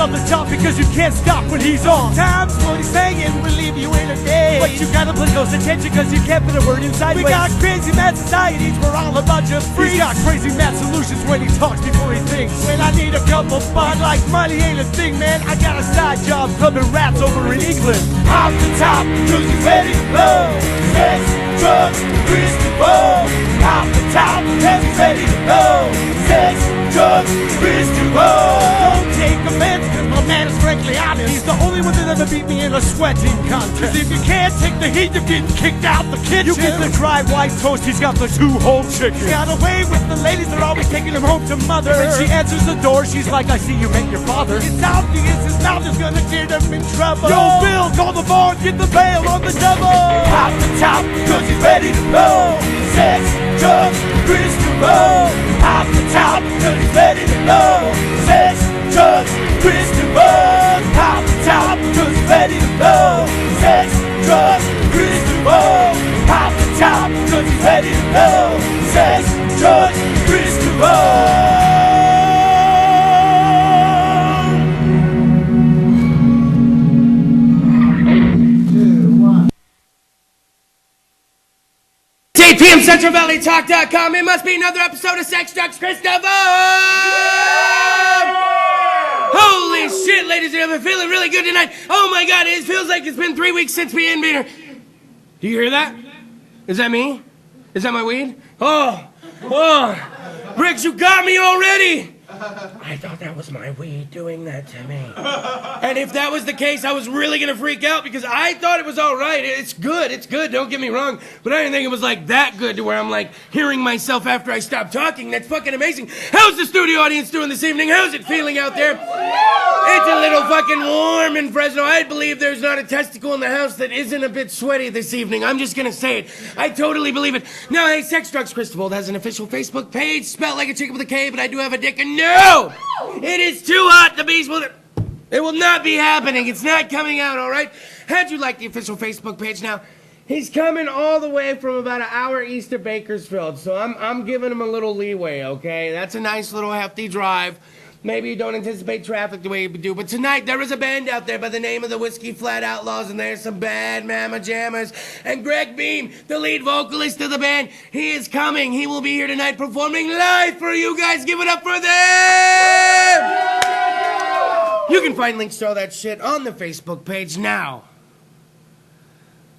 love the job because you can't stop when he's on. Times what he's saying will leave you in a daze. But you gotta pay close attention cause you can't put a word inside. We got crazy mad societies, we're all a bunch of freaks. He's got crazy mad solutions when he talks before he thinks. When I need a couple fun, like money ain't a thing, man, I got a side job clubbing rats over in England. Off the top, cause he's ready to blow. Sex, drugs, Kris DeVold. Off the top, cause he's ready to blow. Sex, drugs, Kris DeVold. Don't take offense, cause my man is frankly honest. He's the only one that ever beat me in a sweating contest. Cause if you can't take the heat, you're getting kicked out the kitchen. You get the dry white toast, he's got the 2-whole chicken. He got away with the ladies, they're always taking him home to mother. When she answers the door, she's like, I see you met your father. It's obvious his mouth is gonna get him in trouble. Yo, Bill, call the bar and get the bail on the double. Off the top, cause he's ready to blow. Sex, drugs, Kris DeVold. Off the top, cause he's ready to blow. Sex, drugs, Kris DeVold. Off the top, cause he's ready to blow. Sex, drugs, Kris DeVold. Off the top, cause he's ready to blow. Sex, drugs, Kris DeVold. PM Central Valley Talk.com. It must be another episode of Sex, Drugs, Kris DeVold! Holy shit, ladies and gentlemen, feeling really good tonight. Oh my god, it feels like it's been 3 weeks since we ended here. Do you hear that? Is that me? Is that my weed? Oh, Briggs, you got me already! I thought that was my weed doing that to me. And if that was the case, I was really gonna freak out because I thought it was all right. It's good, don't get me wrong. But I didn't think it was like that good to where I'm like hearing myself after I stop talking. That's fucking amazing. How's the studio audience doing this evening? How's it feeling out there? It's a little fucking warm in Fresno. I believe there's not a testicle in the house that isn't a bit sweaty this evening. I'm just gonna say it. I totally believe it. Now, hey, Sex, Drugs, Kris DeVold has an official Facebook page, spelled like a chicken with a K, but I do have a dick and no! It is too hot. The beast will... It will not be happening. It's not coming out, all right? How'd you like the official Facebook page? Now, he's coming all the way from about an hour east of Bakersfield, so I'm giving him a little leeway, okay? That's a nice little hefty drive. Maybe you don't anticipate traffic the way you do, but tonight there is a band out there by the name of the Whiskey Flat Outlaws, and there's some bad mama jammers. And Greg Beam, the lead vocalist of the band, he is coming. He will be here tonight performing live for you guys. Give it up for them! You can find links to all that shit on the Facebook page now.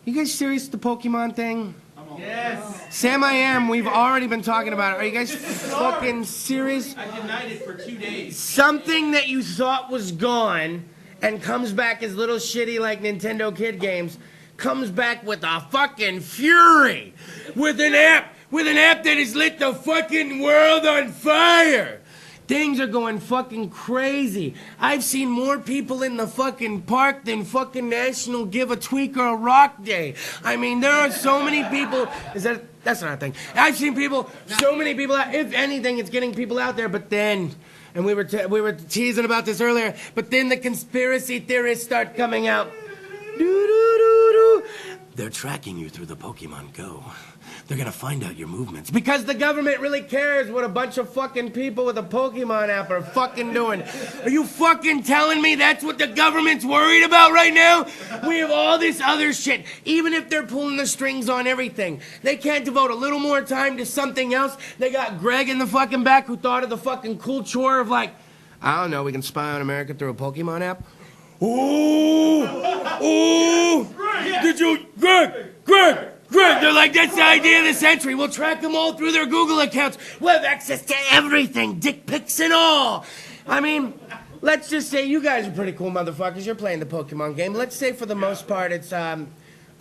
You guys serious with the Pokemon thing? Yes. Sam, I am. We've already been talking about it. Are you guys fucking serious? I denied it for 2 days. Something that you thought was gone and comes back as little shitty like Nintendo kid games comes back with a fucking fury. With an app that has lit the fucking world on fire. Things are going fucking crazy. I've seen more people in the fucking park than fucking National Give a Tweak or a Rock Day. I mean, there are so many people. That's not a thing. I've seen people, so many people out. If anything, it's getting people out there. But then, and we were teasing about this earlier. But then the conspiracy theorists start coming out. They're tracking you through the Pokemon Go. They're gonna find out your movements. Because the government really cares what a bunch of fucking people with a Pokemon app are fucking doing. Are you fucking telling me that's what the government's worried about right now? We have all this other shit. Even if they're pulling the strings on everything, they can't devote a little more time to something else. They got Greg in the fucking back who thought of the fucking cool chore of like, I don't know, we can spy on America through a Pokemon app. Ooh! Did you... Greg! They're like, that's the idea of the century. We'll track them all through their Google accounts. We'll have access to everything, dick pics and all. I mean, let's just say you guys are pretty cool motherfuckers. You're playing the Pokemon game. Let's say for the most part it's a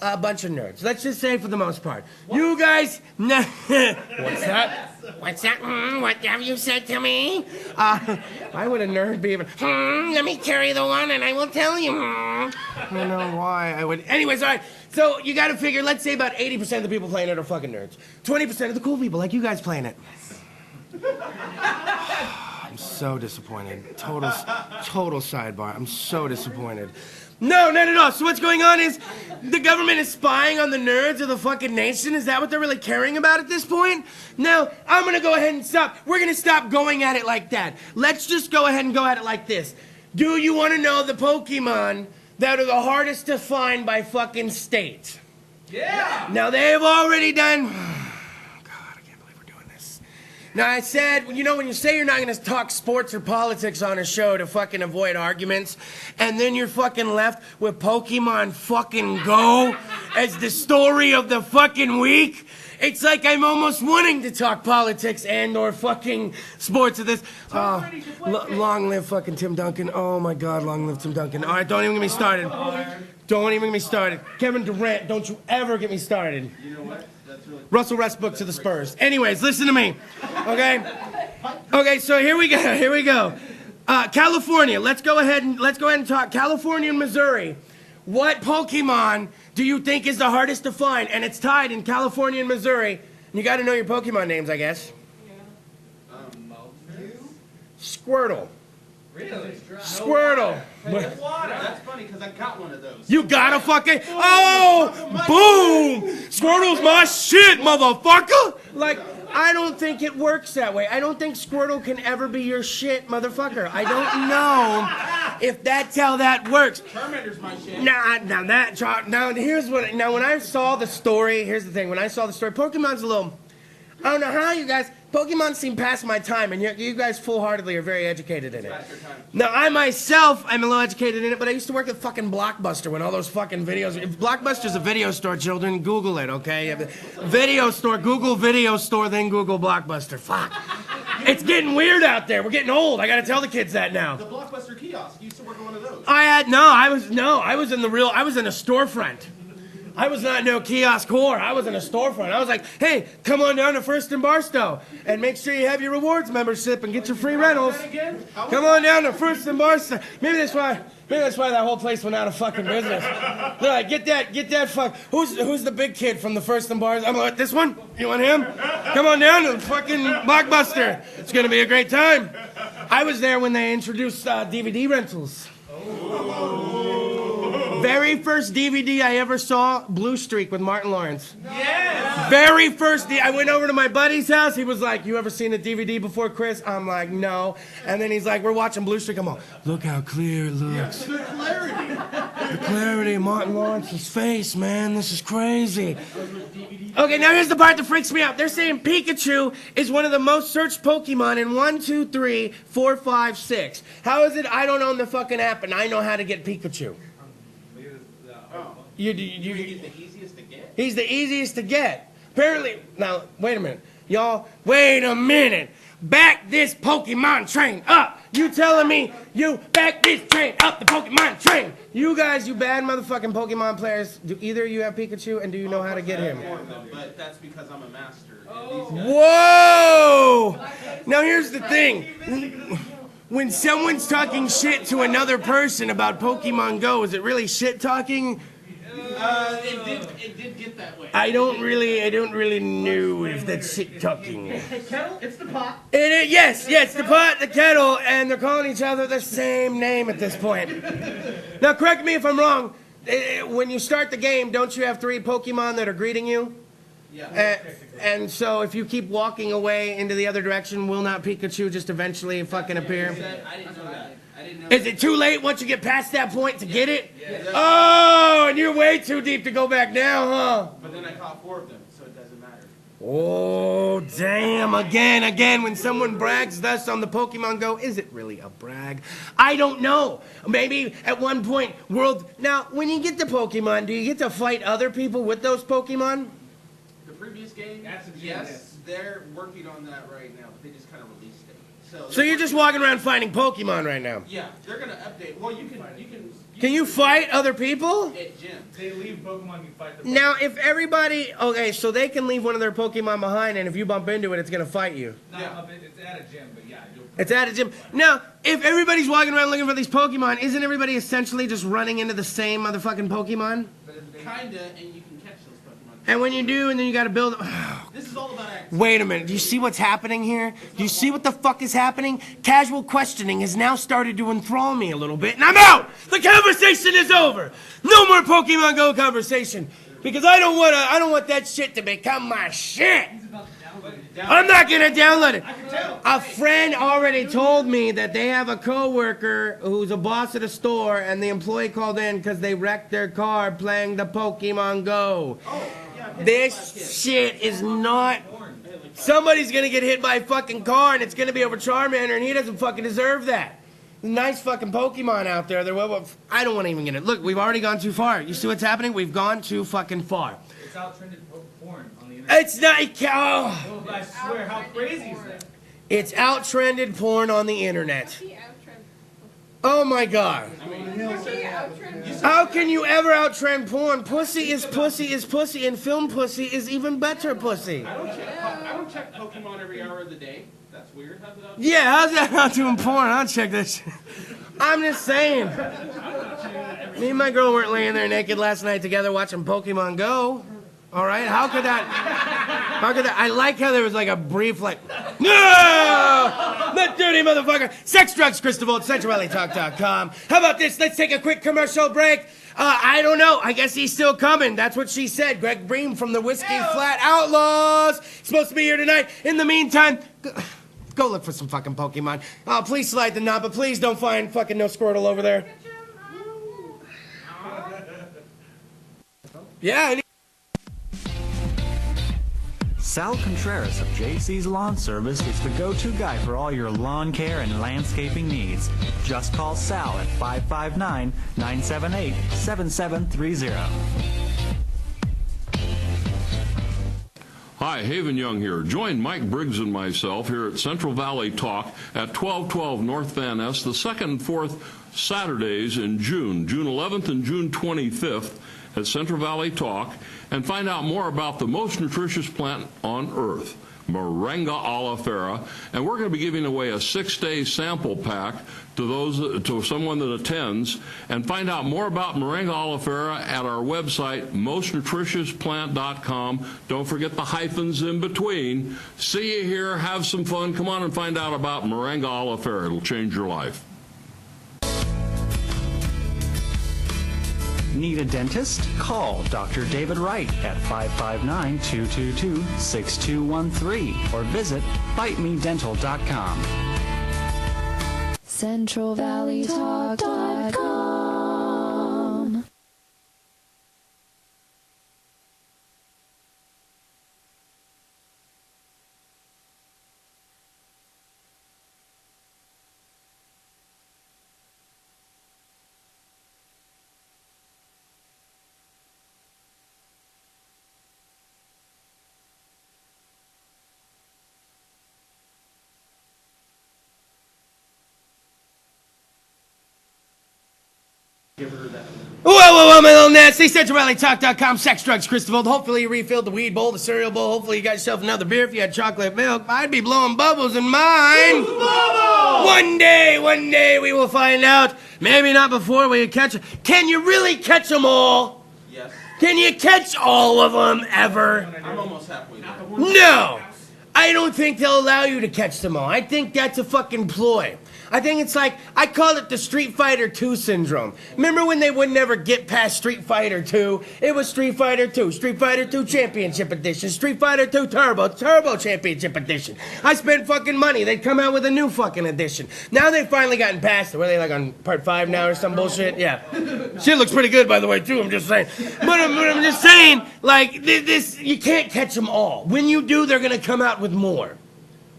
bunch of nerds. Let's just say for the most part. You guys... What's that? What's that? What have you said to me? Why would a nerd be even... let me carry the one and I will tell you. I don't know why I would... Anyways, all right. So you got to figure, let's say about 80% of the people playing it are fucking nerds. 20% of the cool people, like you guys playing it. I'm so disappointed. Total sidebar. I'm so disappointed. No, not at all. So what's going on is the government is spying on the nerds of the fucking nation. Is that what they're really caring about at this point? No, I'm going to go ahead and stop. We're going to stop going at it like that. Let's just go ahead and go at it like this. Do you want to know the Pokemon that are the hardest to find by fucking state? Yeah! Now, they've already done... God, I can't believe we're doing this. Now, I said, you know, when you say you're not going to talk sports or politics on a show to fucking avoid arguments, and then you're fucking left with Pokemon fucking Go as the story of the fucking week, it's like I'm almost wanting to talk politics and or fucking sports of this. Long live fucking Tim Duncan. Oh, my God, long live Tim Duncan. All right, don't even get me started. Don't even get me started. Kevin Durant, don't you ever get me started. You know what? That's really Russell Westbrook to the Spurs. Anyways, listen to me, okay? Okay, so here we go. California, let's go ahead and talk. California and Missouri. What Pokemon do you think is the hardest to find? And it's tied in California and Missouri. You got to know your Pokemon names, I guess. Squirtle. Really? Squirtle. That's funny because I got one of those. You gotta fucking... Oh! Boom! Squirtle's my shit, motherfucker! Like, I don't think it works that way. I don't think Squirtle can ever be your shit, motherfucker. I don't know if that's how that works. Charmander's my shit. Now here's what... Now, when I saw the story... Here's the thing. When I saw the story, Pokemon's a little... I don't know how you guys... Pokemon seem past my time, and you guys full-heartedly are very educated in it. Now, I myself, I'm a little educated in it, but I used to work at fucking Blockbuster when all those fucking videos... If Blockbuster's a video store, children, Google it, okay? Video store, Google video store, then Google Blockbuster. Fuck. It's getting weird out there. We're getting old. I gotta tell the kids that now. The Blockbuster kiosk. You used to work on one of those. I was in a storefront. I was not no kiosk whore. I was in a storefront. I was like, hey, come on down to First and Barstow and make sure you have your rewards membership and get your free rentals. Come on down to First and Barstow. Maybe that's why that whole place went out of fucking business. They're like, get that fuck. Who's the big kid from the First and Barstow? I'm like, this one? You want him? Come on down to fucking Blockbuster. It's gonna be a great time. I was there when they introduced DVD rentals. Very first DVD I ever saw, Blue Streak with Martin Lawrence. Yes! Very first, I went over to my buddy's house. He was like, you ever seen a DVD before, Chris? I'm like, no. And then he's like, we're watching Blue Streak. I'm like, look how clear it looks. The clarity. The clarity of Martin Lawrence's face, man. This is crazy. Okay, now here's the part that freaks me out. They're saying Pikachu is one of the most searched Pokemon in 1, 2, 3, 4, 5, 6. How is it I don't own the fucking app and I know how to get Pikachu? He's the easiest to get? He's the easiest to get. Apparently, now, wait a minute. Y'all, wait a minute. Back this Pokemon train up. You telling me you back this train up, the Pokemon train. You guys, you bad motherfucking Pokemon players, do either of you have Pikachu and do you know how to get him? But that's because I'm a master. Whoa! Now here's the thing. When someone's talking shit to another person about Pokemon Go, is it really shit talking? It did get that way. I don't really know if that's shit talking. Kettle, it's the pot. Yes, the pot, the kettle, and they're calling each other the same name at this point. Now, correct me if I'm wrong. When you start the game, don't you have 3 Pokemon that are greeting you? Yeah. And so if you keep walking away into the other direction, will not Pikachu just eventually fucking appear? I didn't know that. Is it too late once you get past that point to get it? Yeah. Oh, and you're way too deep to go back down, huh? But then I caught 4 of them, so it doesn't matter. Oh, damn. Again, when someone brags thus on the Pokemon Go, is it really a brag? I don't know. Maybe at one point, Now, when you get the Pokemon, do you get to fight other people with those Pokemon? The previous game, yes, they're working on that right now, but they just kind of released it. So you're just walking around finding Pokemon right now? Yeah, they're gonna update. Well, you can you fight other people? At gyms. They leave Pokemon, you fight them. Now, if everybody... Okay, so they can leave one of their Pokemon behind, and if you bump into it, it's going to fight you. No, it's at a gym, but yeah. It's at a gym. Now, if everybody's walking around looking for these Pokemon, isn't everybody essentially just running into the same motherfucking Pokemon? Kinda, and you can catch those Pokemon. And when you do, and then you got to build... This is all about access. Wait a minute. Do you see what's happening here? Do you see what the fuck is happening? Casual questioning has now started to enthrall me a little bit, and I'm out! The conversation is over! No more Pokemon Go conversation! Because I don't want that shit to become my shit! I'm not gonna download it. A friend already told me that they have a coworker who's a boss at a store, and the employee called in because they wrecked their car playing the Pokemon Go. This shit is not. Somebody's gonna get hit by a fucking car, and it's gonna be over Charmander, and he doesn't fucking deserve that. Nice fucking Pokemon out there. I don't want to even get it. Look, we've already gone too far. You see what's happening? We've gone too fucking far. It's out-trended porn on the internet. It's not. Oh, I swear, how crazy is that? It's out-trended porn on the internet. Oh my god. How can you ever out-trend porn? Pussy is pussy is pussy, and film pussy is even better pussy. I don't check Pokemon every hour of the day. That's weird. How's it out? Yeah, how's that not doing porn? I'll check this. I'm just saying. Me and my girl weren't laying there naked last night together watching Pokemon Go. All right, how could that? I like how there was like a brief like, no, that dirty motherfucker. Sex, drugs, Kris DeVold, CentralValleyTalk.com. How about this? Let's take a quick commercial break. I don't know. I guess he's still coming. That's what she said. Greg Bream from the Whiskey Flat Outlaws. Supposed to be here tonight. In the meantime, go look for some fucking Pokemon. Please slide the knob, but please don't find fucking no Squirtle over there. Yeah. Sal Contreras of JC's Lawn Service is the go-to guy for all your lawn care and landscaping needs. Just call Sal at 559-978-7730. Hi, Haven Young here. Join Mike Briggs and myself here at Central Valley Talk at 1212 North Van Ness the 2nd and 4th Saturdays in June 11th and June 25th at Central Valley Talk, and find out more about the most nutritious plant on earth, Moringa oleifera, and we're going to be giving away a 6-day sample pack to someone that attends, and find out more about Moringa oleifera at our website, mostnutritiousPlant.com. Don't forget the hyphens in between. See you here, have some fun, come on and find out about Moringa oleifera. It'll change your life. Need a dentist? Call Dr. David Wright at 559-222-6213 or visit bitemedental.com. CentralValleyTalk.com. Whoa, my little nasty. CentralValleyTalk.com. Sex, drugs, Kris DeVold. Hopefully you refilled the weed bowl, the cereal bowl. Hopefully you got yourself another beer. If you had chocolate milk, I'd be blowing bubbles in mine. One day we will find out. Maybe not before we catch. Can you really catch them all? Yes. Can you catch all of them ever? I'm almost halfway there. No. I don't think they'll allow you to catch them all. I think that's a fucking ploy. I think it's like, I call it the Street Fighter 2 syndrome. Remember when they would never get past Street Fighter 2? It was Street Fighter 2, Street Fighter 2 Championship Edition, Street Fighter 2 Turbo Championship Edition. I spent fucking money. They'd come out with a new fucking edition. Now they've finally gotten past it. Were they like on part 5 now or some bullshit? Yeah. Shit looks pretty good, by the way, too, I'm just saying. But I'm just saying, like, this, you can't catch them all. When you do, they're going to come out with more.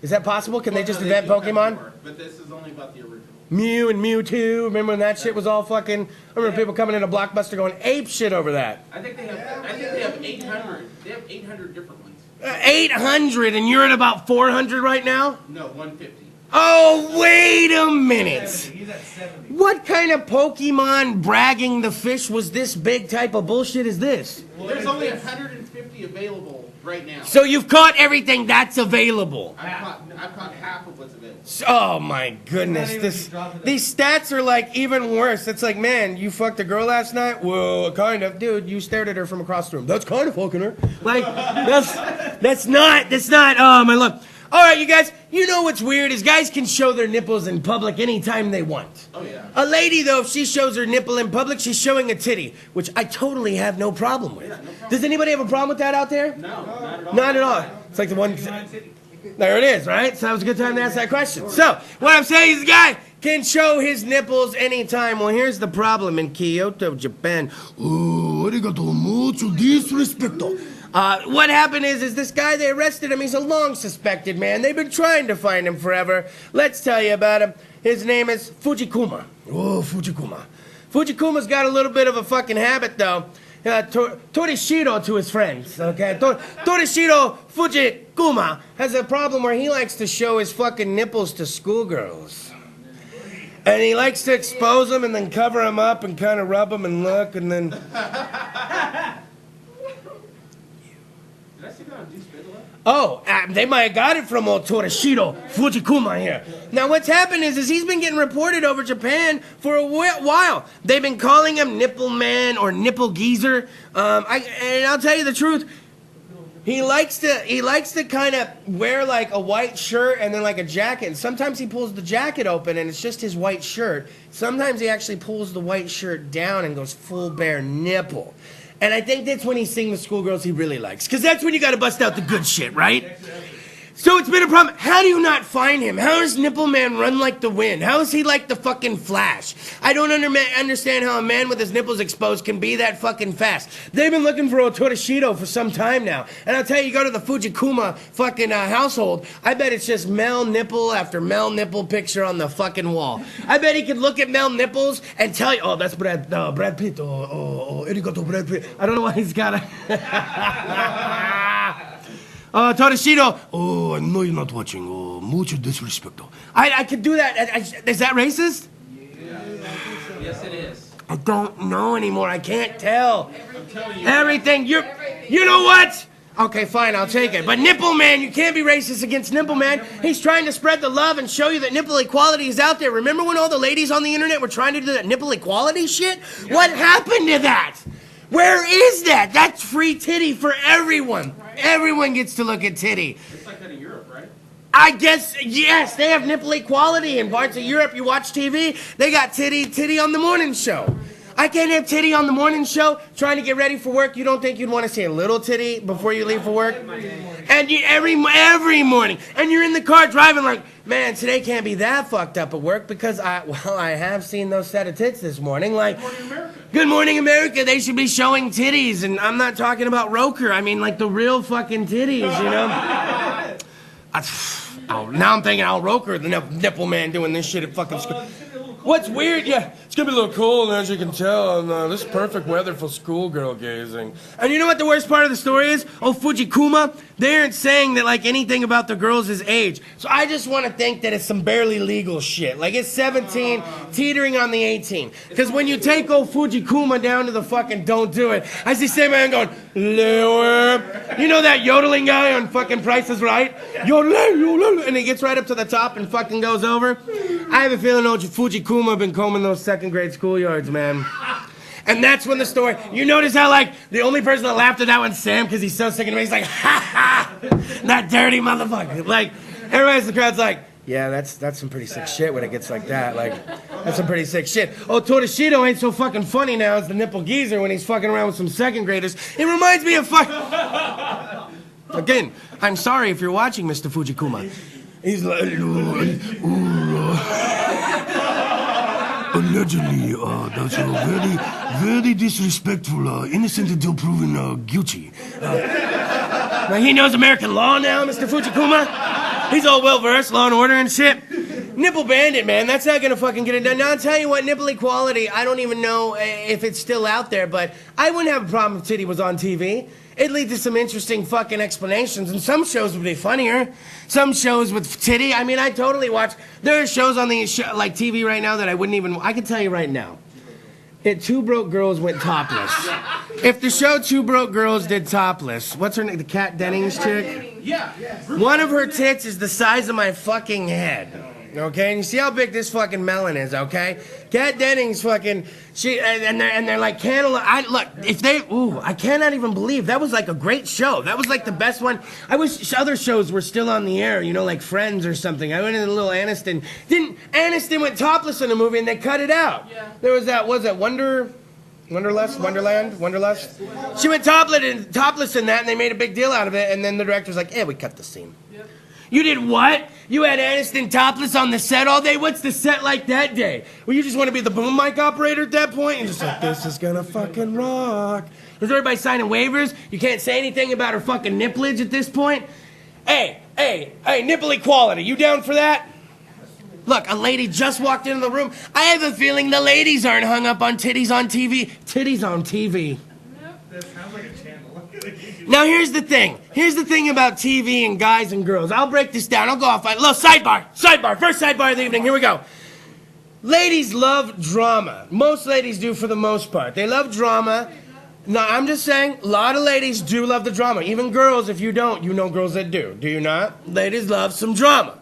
Is that possible? Can they just invent Pokemon? But this is only about the original. Mew and Mewtwo. Remember when that shit was all fucking... I remember people coming into Blockbuster going ape shit over that. I think they have 800. They have 800 different ones. 800, and you're at about 400 right now? No, 150. Oh, wait a minute. He's at 70. What kind of Pokemon bragging the fish was this big type of bullshit is this? Well, there's only 150 available right now. So you've caught everything that's available. I've caught half of what's available. Oh my goodness, these stats are like even worse. It's like, man, you fucked a girl last night? Well, kind of. Dude, you stared at her from across the room. That's kind of fucking her. Like, that's not, oh my love. All right, you guys, you know what's weird is guys can show their nipples in public anytime they want. Oh, yeah. A lady, though, if she shows her nipple in public, she's showing a titty, which I totally have no problem with. Yeah, no problem. Does anybody have a problem with that out there? No, not at all. Not at all. It's like the one... There it is, right? So that was a good time to ask that question. So, what I'm saying is the guy can show his nipples anytime. Well, here's the problem in Kyoto, Japan. Oh, arigato mucho disrespecto. What happened is this guy, they arrested him. He's a long suspected man. They've been trying to find him forever. Let's tell you about him. His name is Fujikuma. Oh, Fujikuma. Fujikuma's got a little bit of a fucking habit, though. Torishiro to his friends, okay? Torishiro Fujikuma has a problem where he likes to show his fucking nipples to schoolgirls. And he likes to expose them and then cover them up and kind of rub them and look and then... Did I see that on Deuce Bigelow? Oh, they might have got it from old Torishiro Fujikuma here. Now, what's happened is he's been getting reported over Japan for a while. They've been calling him Nipple Man or Nipple Geezer. And I'll tell you the truth. He likes to kind of wear like a white shirt and then like a jacket. And sometimes he pulls the jacket open and it's just his white shirt. Sometimes he actually pulls the white shirt down and goes full bare nipple. And I think that's when he's seeing the schoolgirls he really likes. Because that's when you got to bust out the good shit, right? So it's been a problem. How do you not find him? How does Nipple Man run like the wind? How is he like the fucking Flash? I don't understand how a man with his nipples exposed can be that fucking fast. They've been looking for Torishiro for some time now. And I'll tell you, go to the Fujikuma fucking household, I bet it's just Mel Nipple after Mel Nipple picture on the fucking wall. I bet he could look at Mel Nipples and tell you, oh, that's Brad Pitt. Arigato Brad Pitt. I don't know why he's got a... Torishiro. Oh, I know you're not watching. Oh, mucho disrespecto. I could do that. Is that racist? Yeah. Yes, it is. I don't know anymore. I can't tell. I'm telling you. Everything. You know what? Okay, fine. I'll take it. But Nipple Man, you can't be racist against Nipple Man. He's trying to spread the love and show you that nipple equality is out there. Remember when all the ladies on the internet were trying to do that nipple equality shit? What happened to that? Where is that? That's free titty for everyone. Everyone gets to look at titty. It's like that in Europe, right? I guess, yes, they have nipple equality in parts of Europe. You watch TV, they got titty on the morning show. I can't have titty on the morning show trying to get ready for work. You don't think you'd want to see a little titty before you leave for work? And you, every morning. And you're in the car driving like, man, today can't be that fucked up at work because I have seen those set of tits this morning. Like, Good Morning America, they should be showing titties. And I'm not talking about Roker. I mean, like the real fucking titties, you know? Now I'm thinking Al Roker, the Nipple Man, doing this shit at fucking school. What's weird, yeah, it's gonna be a little cold, as you can tell, and this is perfect weather for schoolgirl gazing. And you know what the worst part of the story is? Oh, Fujikuma, they aren't saying that, like, anything about the girls' age. So I just want to think that it's some barely legal shit. Like, it's 17, teetering on the 18. Because when you take old Fujikuma down to the fucking don't do it, I see same man going, lower. You know that yodeling guy on fucking Price is Right? Yodel, and he gets right up to the top and fucking goes over. I have a feeling old Fujikuma been combing those second grade schoolyards, man. And that's when the story, you notice how, like, the only person that laughed at that one's Sam because he's so sick of me. He's like, ha ha, that dirty motherfucker. Like, everybody in the crowd's like, yeah, that's some pretty sick shit when it gets like that. Like, that's some pretty sick shit. Oh, Torishiro ain't so fucking funny now as the Nipple Geezer when he's fucking around with some second graders. It reminds me of Again, I'm sorry if you're watching, Mr. Fujikuma. He's like, allegedly, that's a very disrespectful, innocent until proven guilty. Now he knows American law now, Mr. Fujikuma. He's all well-versed, Law and Order and shit. Nipple Bandit, man, that's not gonna fucking get it done. Now, I'll tell you what, nipple equality, I don't even know if it's still out there, but I wouldn't have a problem if titty was on TV. It'd lead to some interesting fucking explanations, and some shows would be funnier. Some shows with titty, I mean, I totally watch. There are shows on the like TV right now that I wouldn't even, I can tell you right now. Two Broke Girls went topless. If the show Two Broke Girls did topless, what's her name, the Kat Dennings chick? Yeah. One of her tits is the size of my fucking head. Okay, and you see how big this fucking melon is, okay? Kat Dennings fucking, and they're like cantaloupe. Look, if they, I cannot even believe, that was like a great show. That was like the best one. I wish other shows were still on the air, you know, like Friends or something. I went into Little Aniston. Aniston went topless in a movie and they cut it out. Yeah. There was that, Wonder Wonderlust. She went topless in that, and they made a big deal out of it. And then the director's like, we cut the scene. Yep. You did what? You had Aniston topless on the set all day? What's the set like that day? Well, you just want to be the boom mic operator at that point? You're just like, this is gonna fucking rock. Is everybody signing waivers? You can't say anything about her fucking nipplage at this point? Hey, nipple equality. You down for that? Look, a lady just walked into the room. I have a feeling the ladies aren't hung up on titties on TV. Titties on TV. That sounds like a channel. Now, here's the thing. Here's the thing about TV and guys and girls. I'll break this down. I'll go off. Little sidebar. First sidebar of the evening. Here we go. Ladies love drama. Most ladies do for the most part. They love drama. Now, I'm just saying, a lot of ladies do love the drama. Even girls, if you don't, you know girls that do. Do you not? Ladies love some drama.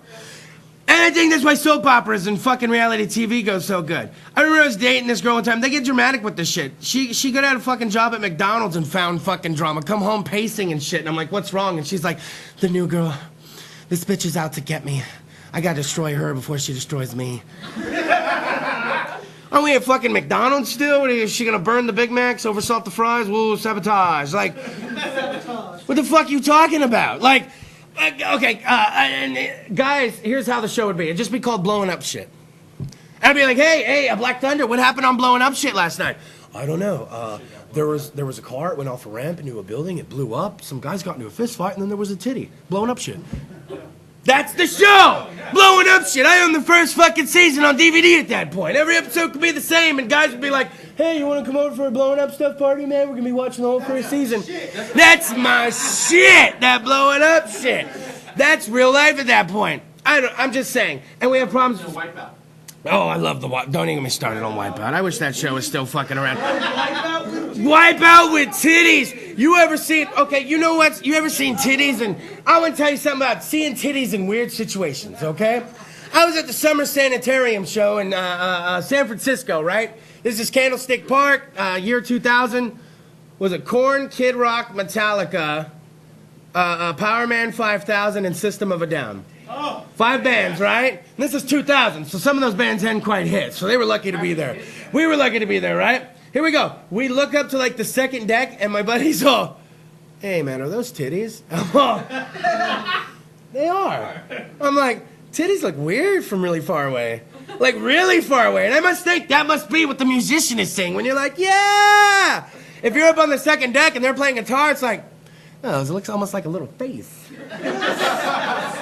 And I think that's why soap operas and fucking reality TV go so good. I remember I was dating this girl one time. They get dramatic with this shit. She got out a fucking job at McDonald's and found fucking drama. Come home pacing and shit. And I'm like, what's wrong? And she's like, the new girl. This bitch is out to get me. I gotta destroy her before she destroys me. Aren't we at fucking McDonald's still? Is she gonna burn the Big Macs, oversalt the fries? Woo, sabotage. Like, what the fuck are you talking about? Like, guys, here's how the show would be. It'd just be called Blowing Up Shit. And I'd be like, hey, Black Thunder, what happened on Blowing Up Shit last night? I don't know. There was a car, it went off a ramp into a building, it blew up, some guys got into a fist fight, and then there was a titty. Blowing Up Shit. That's the show! Blowing Up Shit. I owned the first fucking season on DVD at that point. Every episode could be the same, and guys would be like, hey, you want to come over for a Blowing Up Stuff party, man? We're going to be watching the whole first season. That's my shit, that Blowing Up shit. That's real life at that point. I'm just saying. And we have problems. Oh, I love the Wipeout. Don't even get me started on Wipeout. I wish that show was still fucking around. Wipeout with titties. You ever seen, you know what? You ever seen titties? And I want to tell you something about seeing titties in weird situations, okay? I was at the Summer Sanitarium show in San Francisco, right? This is Candlestick Park, year 2000. Was it Korn, Kid Rock, Metallica, Power Man 5000, and System of a Down? 5 bands, right? And this is 2000, so some of those bands hadn't quite hit, so they were lucky to be there. We were lucky to be there, right? Here we go. We look up to like the second deck, and my buddy's all, hey man, are those titties? I'm all, they are. I'm like, titties look weird from really far away. Like really far away. And I must think that must be what the musician is saying when you're like, yeah! If you're up on the second deck and they're playing guitar, it's like, oh, it looks almost like a little face.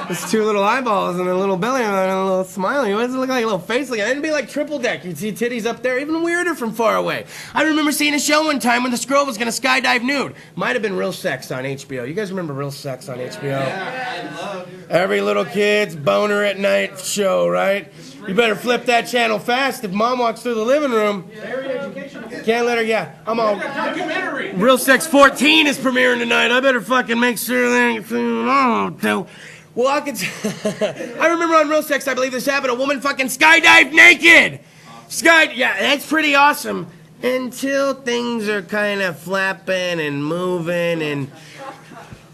It's 2 little eyeballs and a little belly and a little smiley. What does it look like? A little face? Like, it'd be like triple deck. You'd see titties up there, even weirder from far away. I remember seeing a show one time when this girl was gonna skydive nude. Might have been Real Sex on HBO. You guys remember Real Sex on HBO? Yeah, I love Every little kid's boner at night show, right? You better flip that channel fast if mom walks through the living room. Can't let her, I'm all. documentary. Real Sex 14 is premiering tonight. I better fucking make sure there ain't anything wrong. Well, I remember on Real Sex, I believe this happened. A woman fucking skydived naked. That's pretty awesome. Until things are kind of flapping and moving and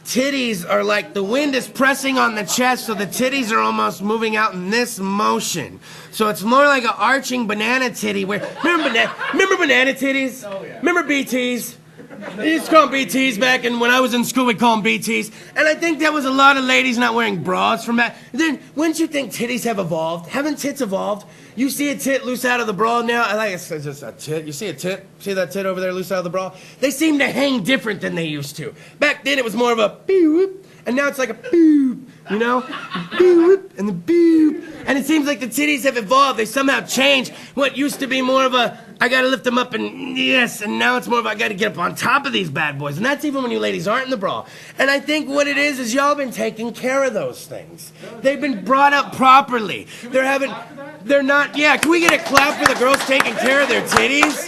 titties are like the wind is pressing on the chest, so the titties are almost moving out in this motion. So it's more like an arching banana titty. Remember banana titties? Oh, yeah. Remember BTs? They used to call them BTs back, and when I was in school, we called them BTs. And I think that was a lot of ladies not wearing bras from that. Then, wouldn't you think titties have evolved? Haven't tits evolved? You see a tit loose out of the bra now? I like it's just a tit. You see a tit? See that tit over there loose out of the bra? They seem to hang different than they used to. Back then, it was more of a beep, and now it's like a boop, you know? Boop, and the boop. And it seems like the titties have evolved. They somehow changed. What used to be more of a, I gotta lift them up and yes, and now it's more of, I gotta get up on top of these bad boys. And that's even when you ladies aren't in the bra. And I think what it is y'all been taking care of those things. They've been brought up properly. They're not, can we get a clap for the girls taking care of their titties?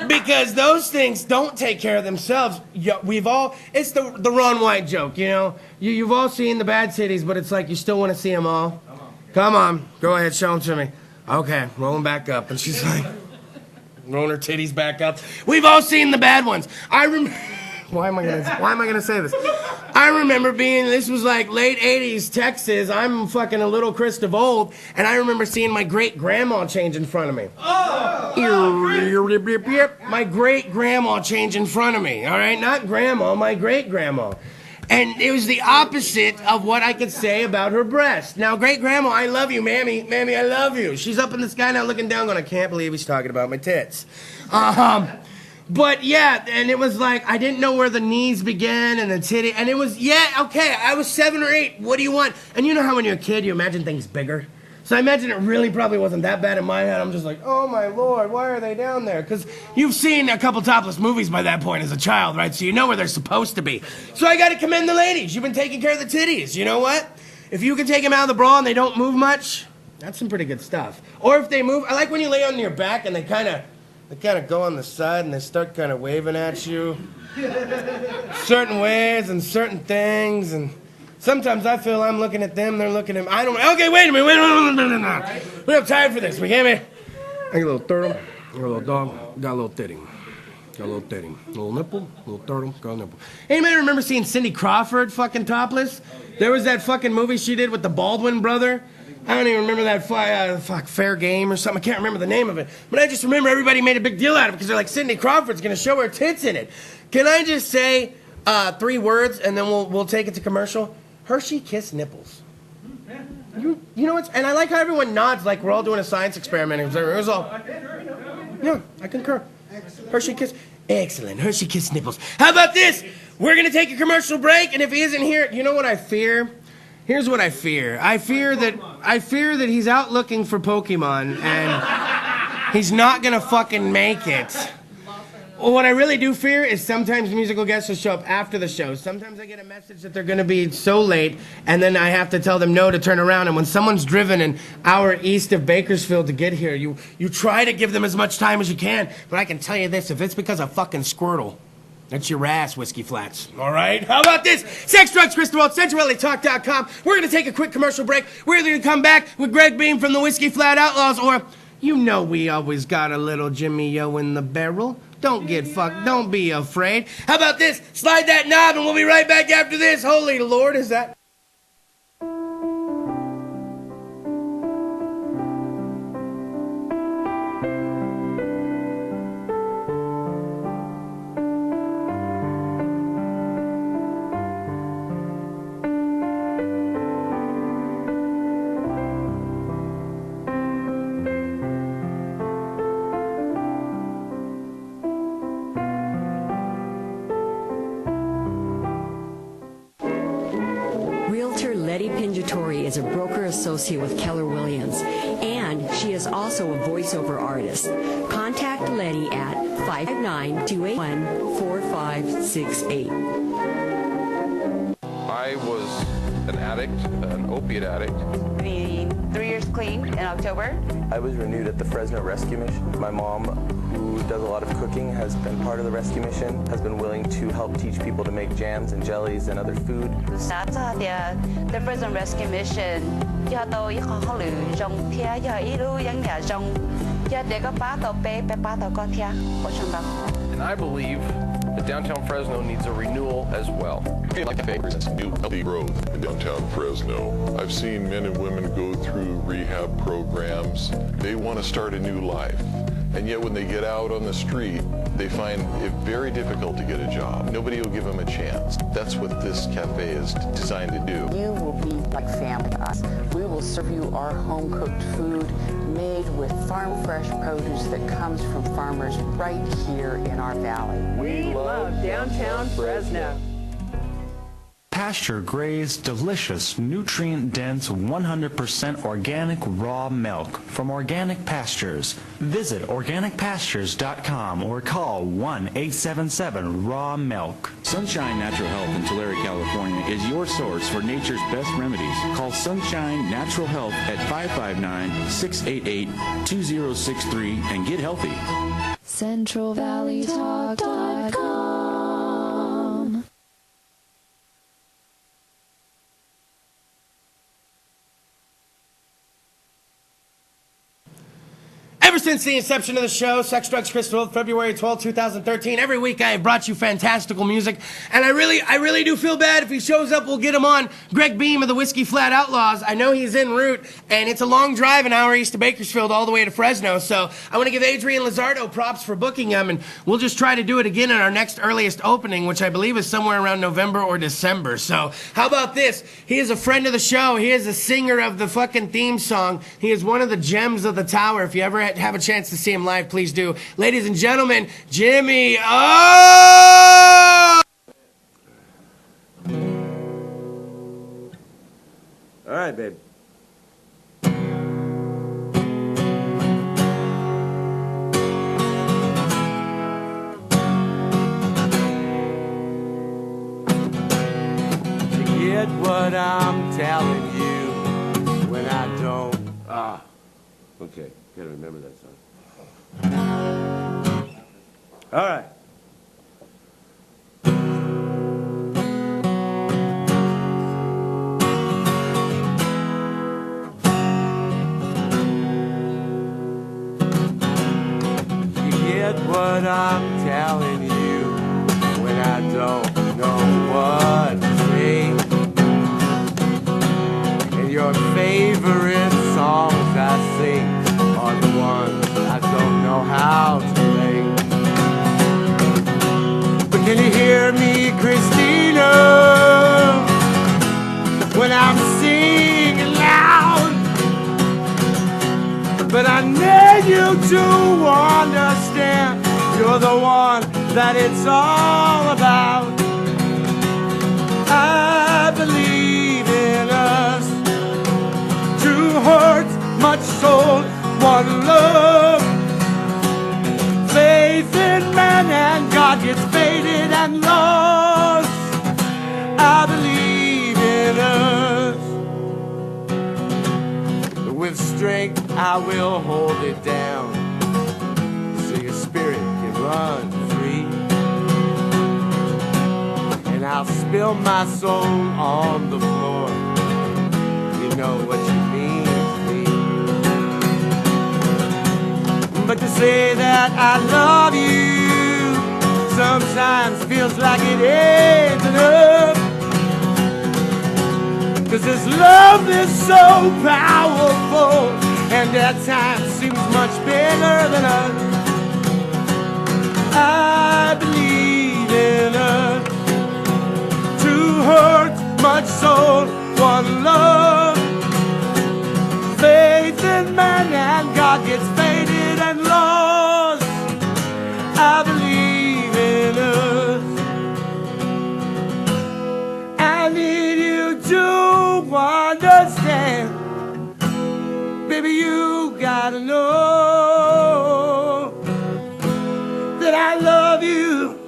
Because those things don't take care of themselves. It's the Ron White joke, you know? You've all seen the bad titties, but it's like you still want to see them all. Come on, go ahead, show them to me. Okay, roll them back up. And she's like, rolling her titties back up. We've all seen the bad ones. Why am I gonna say this? I remember this was like late 80s Texas. I'm fucking a little Kris DeVold, and I remember seeing my great-grandma change in front of me. My great-grandma change in front of me, all right? Not grandma, my great-grandma. And it was the opposite of what I could say about her breast. Now, great-grandma, I love you, Mammy. Mammy, I love you. She's up in the sky now looking down going, I can't believe he's talking about my tits. But yeah, and it was like, I didn't know where the knees began and the titty, and it was, yeah, okay, I was 7 or 8, what do you want? And you know how when you're a kid, you imagine things bigger? So I imagine it really probably wasn't that bad in my head. I'm just like, oh my Lord, why are they down there? Because you've seen a couple topless movies by that point as a child, right? So you know where they're supposed to be. So I gotta commend the ladies. You've been taking care of the titties. You know what? If you can take them out of the bra and they don't move much, that's some pretty good stuff. Or if they move, I like when you lay on your back and they kind of go on the side and they start kind of waving at you certain ways and certain things, and sometimes I feel I'm looking at them, they're looking at me. Okay, wait a minute. We have time for this. We can't be. I got a little turtle, I got a little dog, got a little titty. Got a little titty. A little nipple, a little turtle, got a nipple. Anybody remember seeing Cindy Crawford fucking topless? There was that fucking movie she did with the Baldwin brother. I don't even remember that Fair Game or something. I can't remember the name of it. But I just remember everybody made a big deal out of it because they're like, Cindy Crawford's going to show her tits in it. Can I just say 3 words and then we'll take it to commercial? Hershey Kiss nipples. You know what's... And I like how everyone nods like we're all doing a science experiment. It was all... Yeah, I concur. Hershey Kiss... Excellent. Hershey Kiss nipples. How about this? We're going to take a commercial break, and if he isn't here, you know what I fear? Here's what I fear. I fear that he's out looking for Pokemon and he's not gonna fucking make it. Well, what I really do fear is sometimes musical guests will show up after the show. Sometimes I get a message that they're gonna be so late and then I have to tell them no to turn around. And when someone's driven an hour east of Bakersfield to get here, you try to give them as much time as you can. But I can tell you this, if it's because of fucking Squirtle, that's your ass, Whiskey Flats. All right? How about this? Sex, drugs, Kris DeVold, CentralValleyTalk.com. We're going to take a quick commercial break. We're either going to come back with Greg Beam from the Whiskey Flat Outlaws, or you know we always got a little Jimmie O in the barrel. Don't get fucked. Don't be afraid. How about this? Slide that knob and we'll be right back after this. Holy Lord, is that... Is a broker associate with Keller Williams, and she is also a voiceover artist. Contact Letty at 559-281-4568. I was an addict, an opiate addict. Being 3 years clean in October. I was renewed at the Fresno Rescue Mission. My mom, who does a lot of cooking, has been part of the rescue mission, has been willing to help teach people to make jams and jellies and other food. The Fresno Rescue Mission, and I believe that downtown Fresno needs a renewal as well. Presents new healthy growth in downtown Fresno. I've seen men and women go through rehab programs. They want to start a new life. And yet when they get out on the street, they find it very difficult to get a job. Nobody will give them a chance. That's what this cafe is designed to do. You will be like family to us. We will serve you our home-cooked food made with farm-fresh produce that comes from farmers right here in our valley. We love downtown Fresno. Pasture-grazed, delicious, nutrient-dense, 100% organic raw milk from Organic Pastures. Visit organicpastures.com or call 1-877-RAW-MILK. Sunshine Natural Health in Tulare, California is your source for nature's best remedies. Call Sunshine Natural Health at 559-688-2063 and get healthy. CentralValleyTalk.com. Ever since the inception of the show, Sex, Drugs, Kris DeVold, February 12, 2013, every week I have brought you fantastical music, and I really do feel bad if he shows up. We'll get him on. Greg Beam of the Whiskey Flat Outlaws. I know he's en route, and it's a long drive, an hour east of Bakersfield, all the way to Fresno. So I want to give Adrian Lizardo props for booking him, and we'll just try to do it again in our next earliest opening, which I believe is somewhere around November or December. So how about this? He is a friend of the show. He is a singer of the fucking theme song. He is one of the gems of the tower. If you ever have a chance to see him live, please do. Ladies and gentlemen, Jimmie. Oh! All right, babe. Forget what I'm telling you when I don't. Okay, gotta remember that song. All right. Forget what I'm telling you when I don't know what to say. And your favorite songs I sing are the ones I don't know how to play. But can you hear me, Christina, when I'm singing loud? But I need you to understand you're the one that it's all about. I believe in us, two hearts, much soul, one love. Faith in man and God gets faded and lost. I believe in us. With strength I will hold it down, so your spirit can run free. And I'll spill my soul on the floor. You know what you mean to me. But to say that I love you sometimes feels like it ain't enough. 'Cause this love is so powerful, and at times seems much bigger than us. I believe in us, two hearts, much soul, one love. Faith in man and God gets faded and lost. I believe in us. I need you to understand, baby, you gotta know that I love you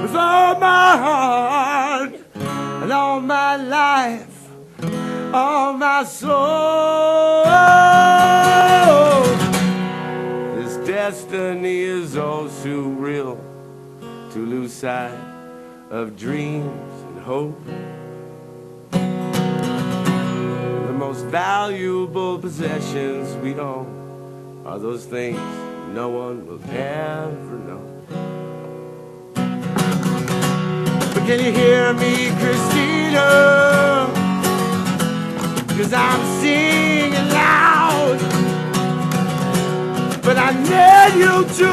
with all my heart and all my life, all my soul. This destiny is all too real to lose sight of dreams and hope. The most valuable possessions we own are those things no one will ever know. But can you hear me, Christina? 'Cause I'm singing loud. But I need you to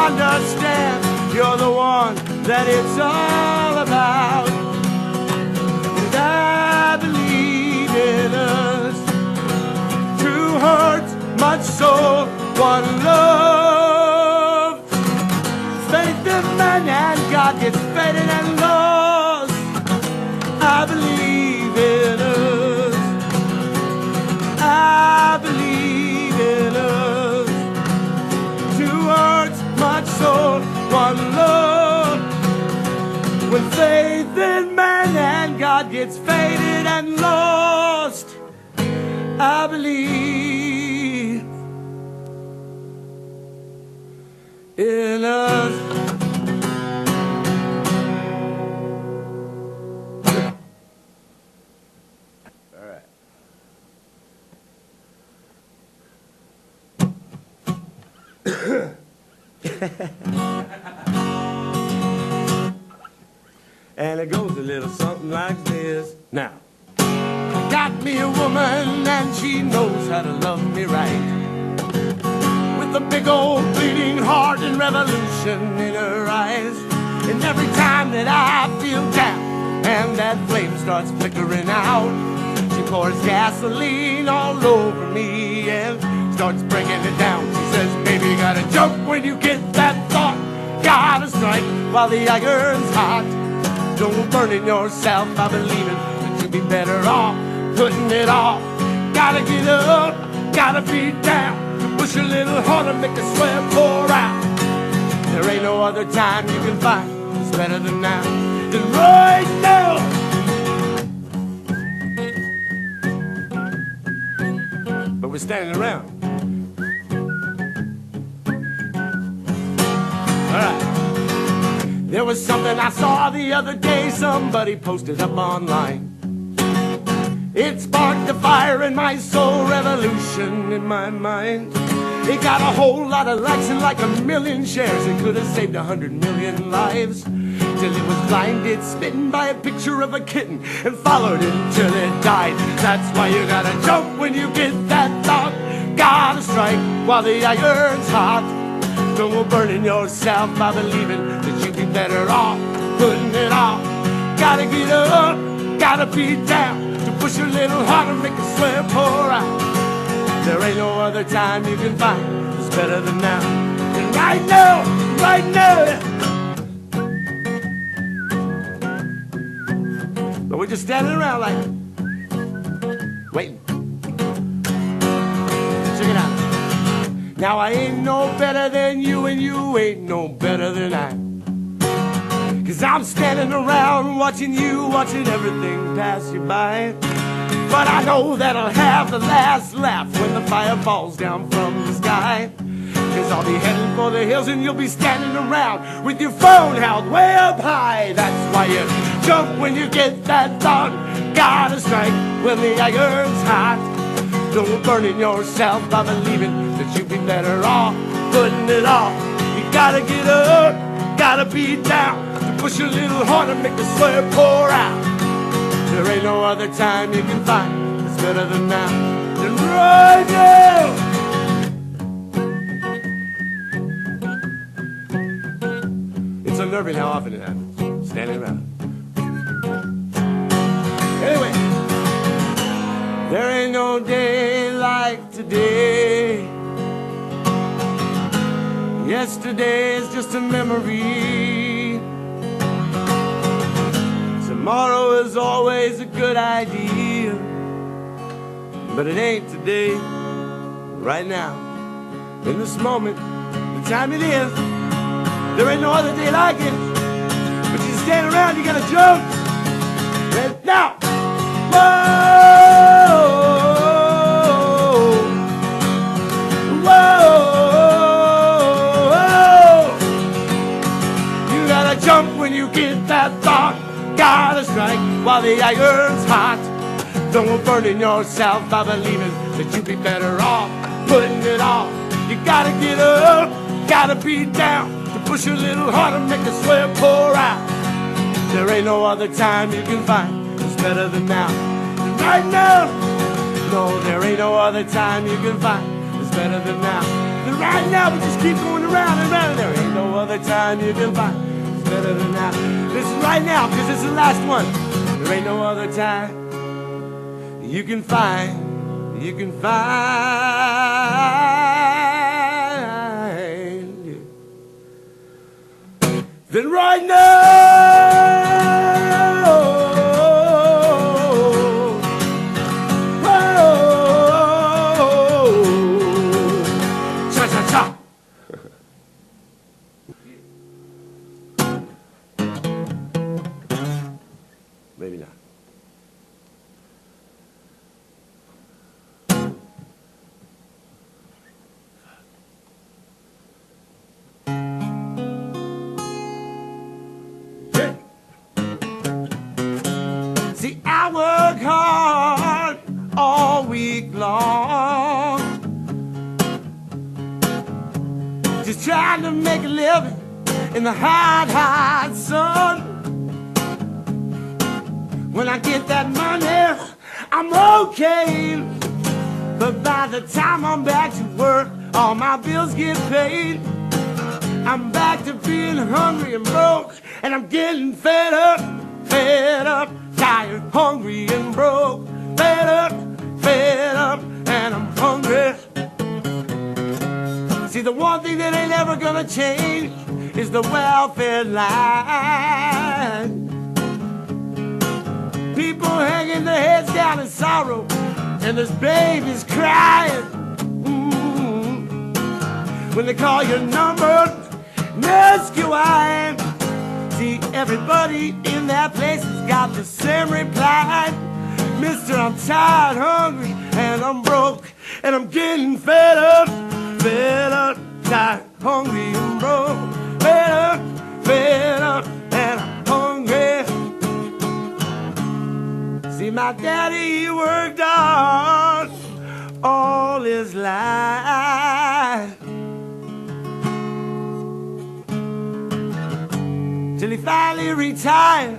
understand you're the one that it's all about. And I believe in us, two hearts, much soul, one love. Faith in man and God gets faded and lost. I believe in us. I believe in us. Two hearts, much soul, one love. When faith in man and God gets faded and lost, I believe in us. All right. And it goes a little something like this. Now, I got me a woman and she knows how to love me right. With a big old bleeding heart and revolution in her eyes. And every time that I feel down and that flame starts flickering out, she pours gasoline all over me and starts breaking it down. She says, baby, you gotta jump when you get that thought. Gotta strike while the iron's hot. Don't burn in yourself by believing that you'd be better off putting it off. Gotta get up, gotta be down. Push a little harder, make the sweat pour out. There ain't no other time you can find that's better than now, than right now. But we're standing around. Alright. There was something I saw the other day, somebody posted up online. It sparked a fire in my soul, revolution in my mind. It got a whole lot of likes and like 1,000,000 shares. It could have saved 100 million lives. Till it was blinded, smitten by a picture of a kitten, and followed it till it died. That's why you gotta jump when you get that thought. Gotta strike while the iron's hot. Don't go burning yourself by believing that you'd be better off putting it off. Gotta get up, gotta be down. To push a little harder, make the sweat pour out. There ain't no other time you can find that's better than now. And right now, right now. But we're just standing around like, waiting. Check it out. Now I ain't no better than you, and you ain't no better than I. 'Cause I'm standing around watching you, watching everything pass you by. But I know that I'll have the last laugh when the fire falls down from the sky. 'Cause I'll be heading for the hills and you'll be standing around with your phone held way up high. That's why you jump when you get that thought. Gotta strike when the iron's hot. Don't burn yourself by believing that you'd be better off putting it off. You gotta get up, gotta be down. To push a little harder, make the sweat pour out. There ain't no other time you can find that's better than now, than right now. It's unnerving how often it happens, standing around. Anyway, there ain't no day like today. Yesterday is just a memory. Tomorrow is always a good idea, but it ain't today, right now, in this moment, the time it is. There ain't no other day like it, but you stand around, you gotta jump, right now. Whoa, whoa, whoa. You gotta jump when you get that thought. Gotta strike while the iron's hot. Don't burn yourself by believing that you'd be better off putting it off. You gotta get up, gotta be down. To push a little harder, make the sweat pour out. There ain't no other time you can find that's better than now, than right now. No, there ain't no other time you can find that's better than now, than right now. We just keep going around and around. There ain't no other time you can find better than that. Listen right now, because it's the last one. There ain't no other time you can find, then right now. Whoa. Cha-cha-cha. Maybe not. Yeah. trying to make a living in the hot, hot sun. When I get that money, I'm okay. But by the time I'm back to work, all my bills get paid. I'm back to being hungry and broke, and I'm getting fed up, tired, hungry and broke. Fed up, and I'm hungry. See, the one thing that ain't ever gonna change is the welfare line. People hanging their heads down in sorrow, and there's babies crying. When they call your number, ask you why. See, everybody in that place has got the same reply. Mister, I'm tired, hungry, and I'm broke, and I'm getting fed up, tired, hungry, and broke. Fed up, and I'm hungry. See, my daddy, he worked hard all his life, till he finally retired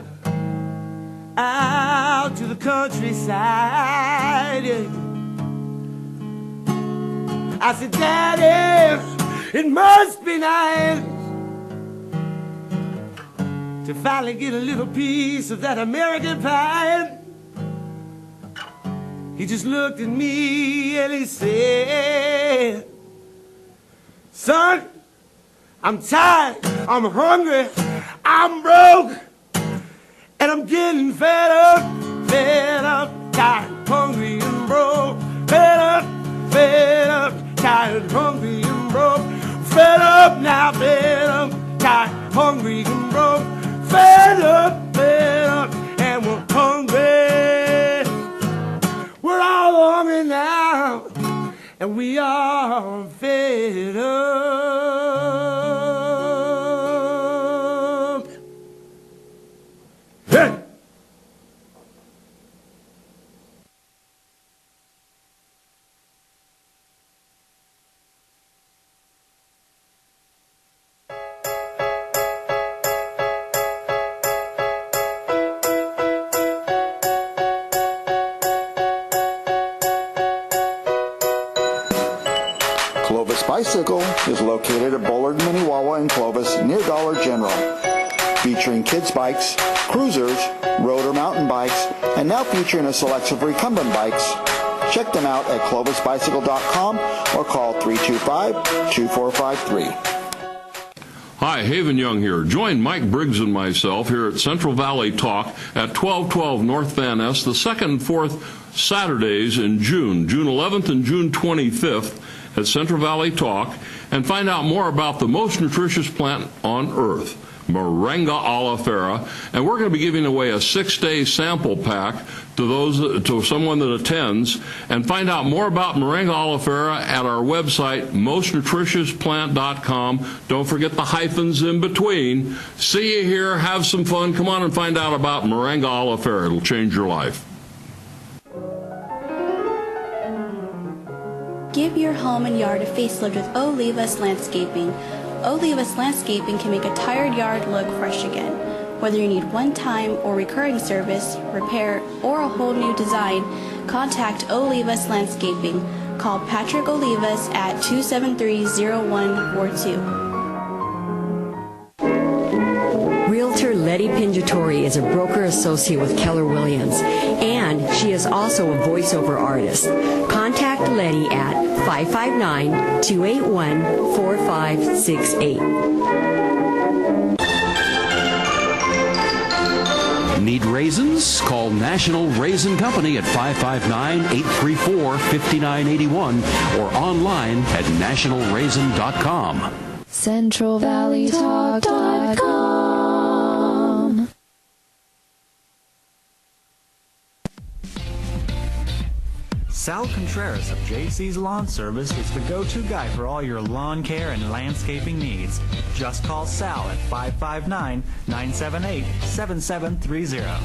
out to the countryside. I said, Daddy, it must be nice to finally get a little piece of that American pie. He just looked at me and he said, son, I'm tired, I'm hungry, I'm broke, and I'm getting fed up, tired, hungry, and broke. Fed up, tired, hungry, and broke. Fed up now, tired, hungry, and broke. Fed up, and we're hungry. We're all hungry now, and we are fed up. Hey! Clovis Bicycle is located at Bullard, Minnewawa, and Clovis near Dollar General. Featuring kids' bikes, cruisers, road or mountain bikes, and now featuring a selection of recumbent bikes. Check them out at clovisbicycle.com or call 325-2453. Hi, Haven Young here. Join Mike Briggs and myself here at Central Valley Talk at 1212 North Van Ness the second and fourth Saturdays in June 11th and June 25th at Central Valley Talk, and find out more about the most nutritious plant on earth, Moringa oleifera, and we're going to be giving away a 6-day sample pack to someone that attends. And find out more about Moringa oleifera at our website, mostnutritiousPlant.com. Don't forget the hyphens in between. See you here. Have some fun. Come on and find out about Moringa oleifera. It'll change your life. Give your home and yard a facelift with Olivas Landscaping. Olivas Landscaping can make a tired yard look fresh again. Whether you need one-time or recurring service, repair, or a whole new design, contact Olivas Landscaping. Call Patrick Olivas at 273-0142. Realtor Letty Pinjatori is a broker associate with Keller Williams, and she is also a voiceover artist. Contact Letty at 559-281-4568. Need raisins? Call National Raisin Company at 559-834-5981 or online at nationalraisin.com. CentralValleyTalk.com. Sal Contreras of JC's Lawn Service is the go-to guy for all your lawn care and landscaping needs. Just call Sal at 559-978-7730.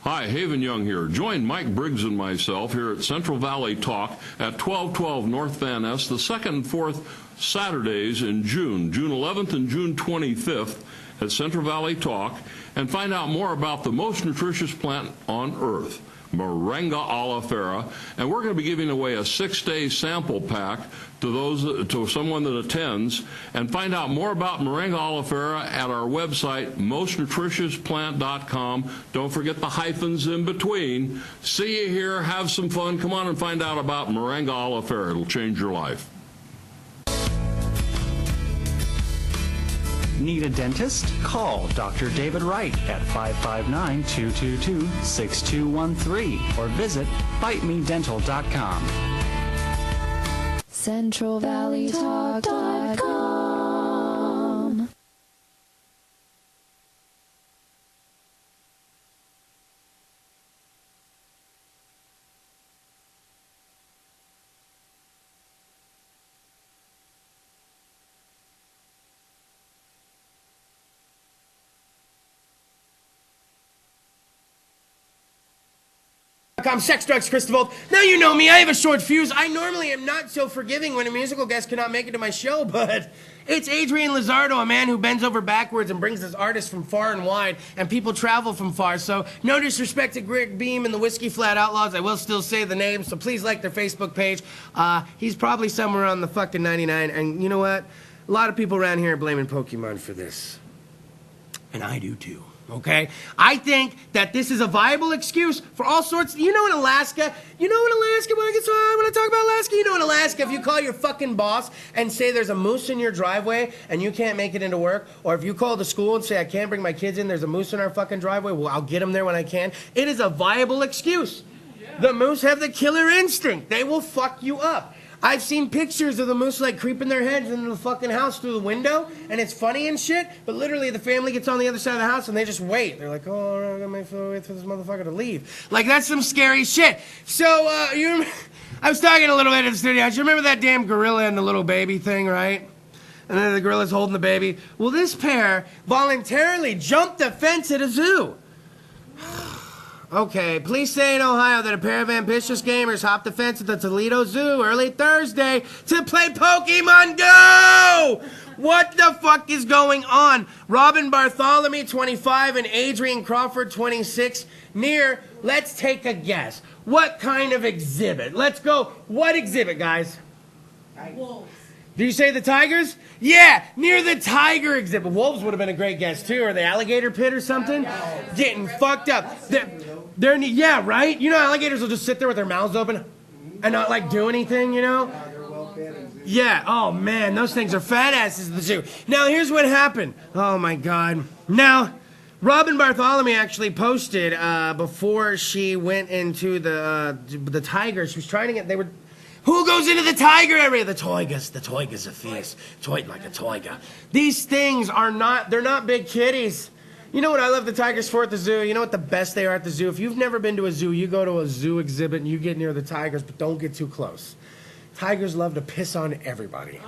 Hi, Haven Young here. Join Mike Briggs and myself here at Central Valley Talk at 1212 North Van Ness the second and fourth Saturdays in June 11th and June 25th at Central Valley Talk, and find out more about the most nutritious plant on earth, Moringa oleifera, and we're going to be giving away a 6-day sample pack to someone that attends, and find out more about Moringa oleifera at our website, mostnutritiousPlant.com. Don't forget the hyphens in between. See you here, have some fun. Come on and find out about Moringa oleifera. It'll change your life. Need a dentist? Call Dr. David Wright at 559-222-6213 or visit bitemedental.com. CentralValleyTalk.com. Sex, drugs, Kris DeVold. Now you know me, I have a short fuse. I normally am not so forgiving when a musical guest cannot make it to my show, but it's Adrian Lizardo, a man who bends over backwards and brings his artists from far and wide, and people travel from far. So no disrespect to Greg Beam and the Whiskey Flat Outlaws, I will still say the name, so please like their Facebook page. He's probably somewhere on the fucking 99, and you know what? A lot of people around here are blaming Pokemon for this. And I do too. Okay? I think that this is a viable excuse for all sorts. You know in Alaska, when I get so high when I talk about Alaska, you know in Alaska, if you call your fucking boss and say there's a moose in your driveway and you can't make it into work, or if you call the school and say I can't bring my kids in, there's a moose in our fucking driveway, well, I'll get them there when I can. It is a viable excuse. The moose have the killer instinct. They will fuck you up. I've seen pictures of the moose like creeping their heads into the fucking house through the window, and it's funny and shit, but literally the family gets on the other side of the house and they just wait. They're like, oh, I'm gonna wait for this motherfucker to leave. Like, that's some scary shit. So, I was talking a little bit in the studio. You remember that damn gorilla and the little baby thing, right? And then the gorilla's holding the baby. Well, this pair voluntarily jumped the fence at a zoo. Okay, police say in Ohio that a pair of ambitious gamers hopped the fence at the Toledo Zoo early Thursday to play Pokemon Go! What the fuck is going on? Robin Bartholomew, 25, and Adrian Crawford, 26, near, let's take a guess. What kind of exhibit? Let's go. What exhibit, guys? Wolves. Do you say the tigers? Yeah, near the tiger exhibit. Wolves would have been a great guess, too, or the alligator pit or something. Getting fucked up. Yeah, right? You know, alligators will just sit there with their mouths open and not, like, do anything, you know? Yeah, oh, man, those things are fat asses at the zoo. Now, here's what happened. Oh, my God. Now, Robin Bartholomew actually posted before she went into the tigers. She was trying to get, who goes into the tiger area? The toigas are fierce. Like a toiga. These things they're not big kitties. You know what I love the tigers for at the zoo? You know what the best they are at the zoo? If you've never been to a zoo, you go to a zoo exhibit and you get near the tigers, but don't get too close. Tigers love to piss on everybody.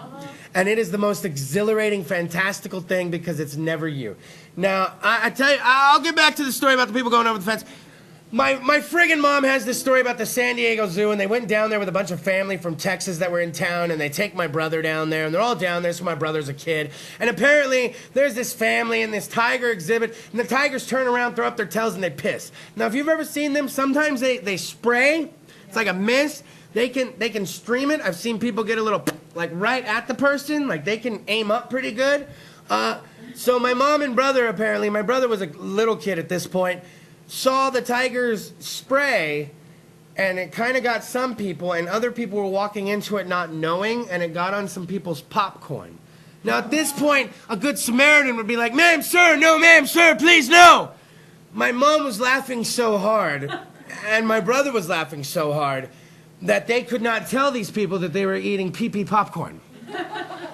And it is the most exhilarating, fantastical thing because it's never you. Now, I tell you, I'll get back to the story about the people going over the fence. My friggin' mom has this story about the San Diego Zoo, and they went down there with a bunch of family from Texas that were in town, and they take my brother down there, and they're all down there, so my brother's a kid. And apparently, there's this family in this tiger exhibit, and the tigers turn around, throw up their tails, and they piss. Now, if you've ever seen them, sometimes they spray. It's like a mist. They can stream it. I've seen people get a little, like, right at the person. Like, they can aim up pretty good. So my mom and brother, apparently, my brother was a little kid at this point, saw the tigers spray, and it kind of got some people, and other people were walking into it not knowing, and it got on some people's popcorn. Now, at this point, a good Samaritan would be like, ma'am, sir, no, ma'am, sir, please, no. My mom was laughing so hard, and my brother was laughing so hard, that they could not tell these people that they were eating pee-pee popcorn.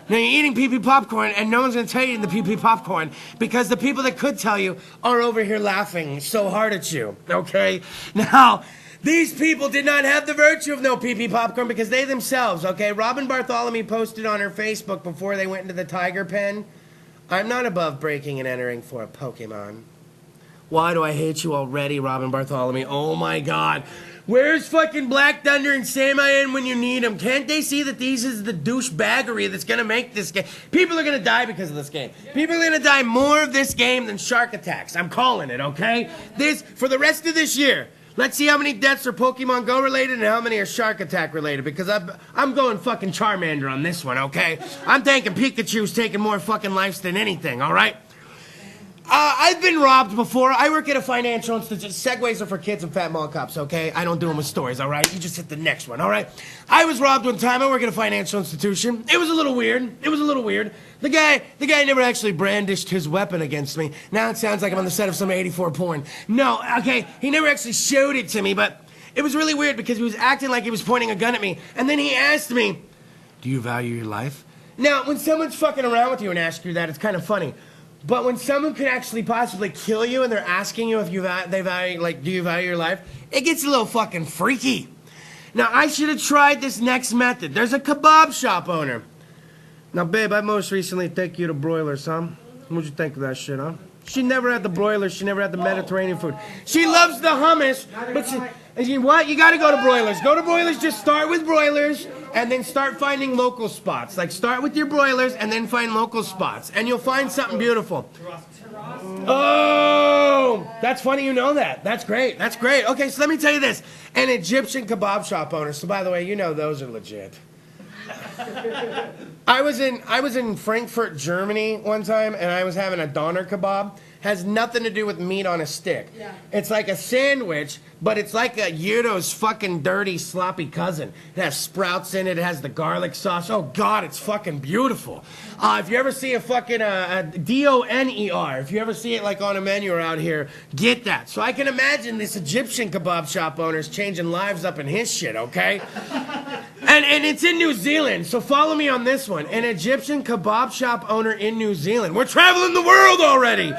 Now, you're eating pee-pee popcorn, and no one's going to tell you the pee-pee popcorn because the people that could tell you are over here laughing so hard at you, okay? Now, these people did not have the virtue of no pee-pee popcorn because they themselves, okay? Robin Bartholomew posted on her Facebook before they went into the tiger pen, I'm not above breaking and entering for a Pokemon. Why do I hate you already, Robin Bartholomew? Oh my God. Where's fucking Black Thunder and Sam I Am when you need them? Can't they see that these is the douchebaggery that's gonna make this game? People are gonna die because of this game. People are gonna die more of this game than shark attacks. I'm calling it, okay? This, for the rest of this year, let's see how many deaths are Pokemon Go related and how many are shark attack related, because I'm going fucking Charmander on this one, okay? I'm thinking Pikachu's taking more fucking lives than anything, all right? I've been robbed before. I work at a financial institution. Segways are for kids and fat mall cops, okay? I don't do them with stories, all right? You just hit the next one, all right? I was robbed one time. I work at a financial institution. It was a little weird. The guy never actually brandished his weapon against me. Now it sounds like I'm on the set of some 84 porn. No, okay, he never actually showed it to me, but it was really weird because he was acting like he was pointing a gun at me. And then he asked me, do you value your life? Now, when someone's fucking around with you and asks you that, it's kind of funny. But when someone could actually possibly kill you and they're asking you if they value, like, do you value your life? It gets a little fucking freaky. Now, I should have tried this next method. There's a kebab shop owner. Now, babe, I most recently take you to Broilers, huh? What'd you think of that shit, huh? She never had the broilers. She never had the Mediterranean food. She loves the hummus, but what? You gotta go to Broilers. Go to Broilers, just start with Broilers, and then start finding local spots. Like, start with your Broilers, and then find local spots. And you'll find something beautiful. Oh! That's funny you know that. That's great. That's great. Okay, so let me tell you this. An Egyptian kebab shop owner. So, by the way, you know those are legit. I was in Frankfurt, Germany one time, and I was having a doner kebab. Has nothing to do with meat on a stick. Yeah. It's like a sandwich, but it's like a Gyro's fucking dirty, sloppy cousin. It has sprouts in it. It has the garlic sauce. Oh, God, it's fucking beautiful. If you ever see a fucking D-O-N-E-R, if you ever see it like on a menu or out here, get that. So I can imagine this Egyptian kebab shop owner's changing lives up in his shit, okay? And it's in New Zealand, so follow me on this one. An Egyptian kebab shop owner in New Zealand. We're traveling the world already.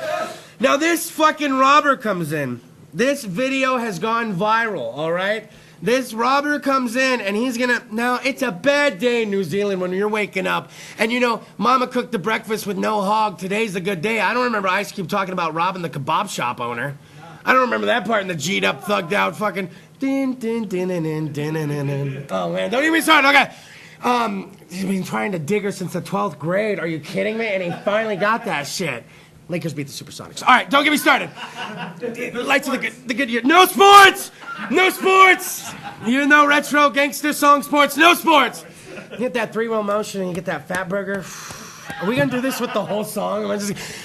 Now this fucking robber comes in. This video has gone viral, all right? This robber comes in and he's gonna, now it's a bad day in New Zealand when you're waking up and you know, mama cooked the breakfast with no hog, today's a good day. I don't remember Ice Cube talking about robbing the kebab shop owner. I don't remember that part in the G'd up, thugged out fucking din din din din din din din din. Oh man, don't even me started, okay. He's been trying to dig her since the 12th grade, are you kidding me? And he finally got that shit. Lakers beat the Supersonics. All right, don't get me started. Lights of the good year. No sports! No sports! You know, retro, gangster, song, sports, no sports! You get that three-wheel motion and you get that fat burger. Are we gonna do this with the whole song?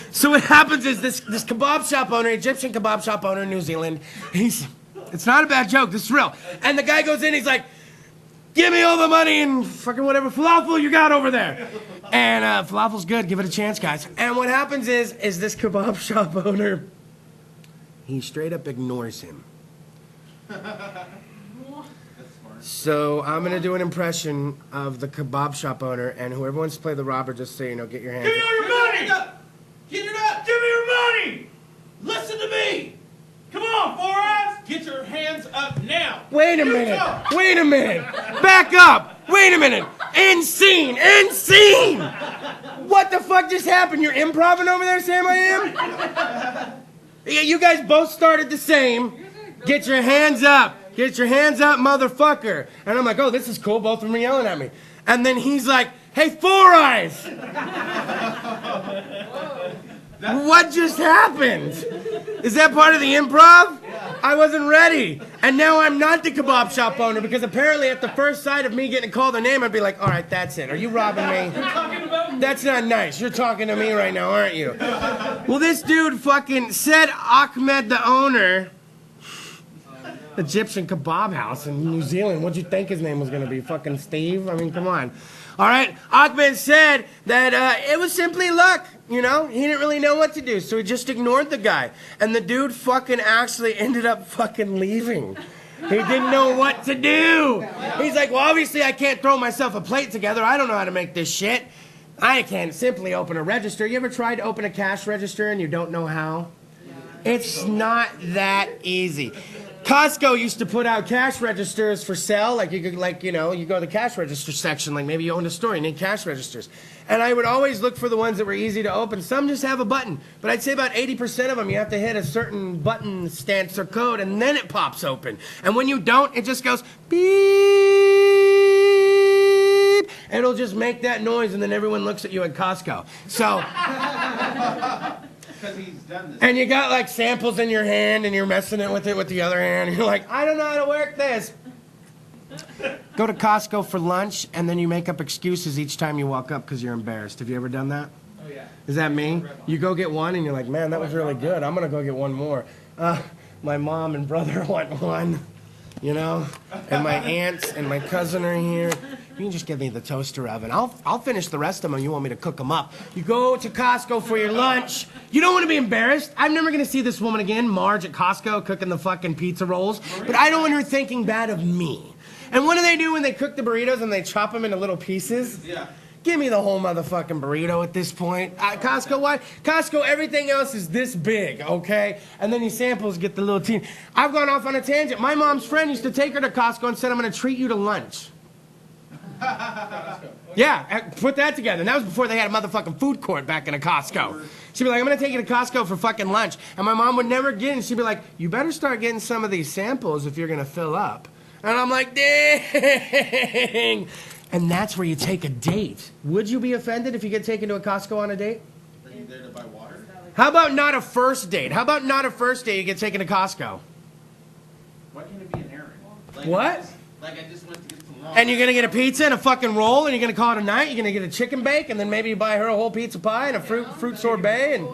So what happens is this kebab shop owner, Egyptian kebab shop owner in New Zealand, it's not a bad joke, this is real. And the guy goes in, he's like, give me all the money and fucking whatever falafel you got over there. And falafel's good, give it a chance, guys. And what happens is this kebab shop owner, he straight up ignores him. So I'm gonna do an impression of the kebab shop owner, and whoever wants to play the robber, just so you know, get your hands up. Give me all your money! Get it up! Give me your money! Listen to me! Come on, Four Eyes! Get your hands up now! Wait a minute! Wait a minute! Back up! Wait a minute! End scene! End scene! What the fuck just happened? You're improvising over there, Sam I Am? Yeah, you guys both started the same. Get your hands up! Get your hands up, motherfucker! And I'm like, oh, this is cool. Both of them are yelling at me. And then he's like, hey, Four Eyes! What just happened? Is that part of the improv? I wasn't ready. And now I'm not the kebab shop owner because apparently at the first sight of me getting called a name, I'd be like, all right, that's it. Are you robbing me? That's not nice. You're talking to me right now, aren't you? Well, this dude fucking said Ahmed, the owner, Egyptian kebab house in New Zealand. What'd you think his name was going to be? Fucking Steve? I mean, come on. All right, Ahmed said that it was simply luck, you know? He didn't really know what to do, so he just ignored the guy. And the dude fucking actually ended up fucking leaving. He didn't know what to do. He's like, well, obviously I can't throw myself a plate together. I don't know how to make this shit. I can't simply open a register. You ever tried to open a cash register and you don't know how? It's not that easy. Costco used to put out cash registers for sale. Like you could, like, you know, you go to the cash register section. Like maybe you owned a store, you need cash registers. And I would always look for the ones that were easy to open. Some just have a button, but I'd say about 80% of them you have to hit a certain button stance or code, and then it pops open. And when you don't, it just goes beep. And it'll just make that noise, and then everyone looks at you at Costco. So. He's done this. And you got like samples in your hand and you're messing it with the other hand. And you're like, I don't know how to work this. Go to Costco for lunch and then you make up excuses each time you walk up because you're embarrassed. Have you ever done that? Oh, yeah. Is that me? You go get one and you're like, man, that was really good. I'm going to go get one more. My mom and brother want one, you know? And my aunts and my cousin are here. You can just give me the toaster oven. I'll finish the rest of them and you want me to cook them up. You go to Costco for your lunch. You don't want to be embarrassed. I'm never going to see this woman again, Marge at Costco, cooking the fucking pizza rolls. But I don't want her thinking bad of me. And what do they do when they cook the burritos and they chop them into little pieces? Yeah. Give me the whole motherfucking burrito at this point. Costco, why? Costco, everything else is this big, okay? And then these samples get the little teeny. I've gone off on a tangent. My mom's friend used to take her to Costco and said, I'm going to treat you to lunch. Yeah, put that together. And that was before they had a motherfucking food court back in a Costco. She'd be like, I'm going to take you to Costco for fucking lunch. And my mom would never get it. She'd be like, you better start getting some of these samples if you're going to fill up. And I'm like, dang. And that's where you take a date. Would you be offended if you get taken to a Costco on a date? Are you there to buy water? How about not a first date? How about not a first date you get taken to Costco? Why can't it be an errand? Like, What? Like I just went to get some water. And you're going to get a pizza and a fucking roll, and you're going to call it a night. You're going to get a chicken bake, and then maybe you buy her a whole pizza pie and a fruit sorbet and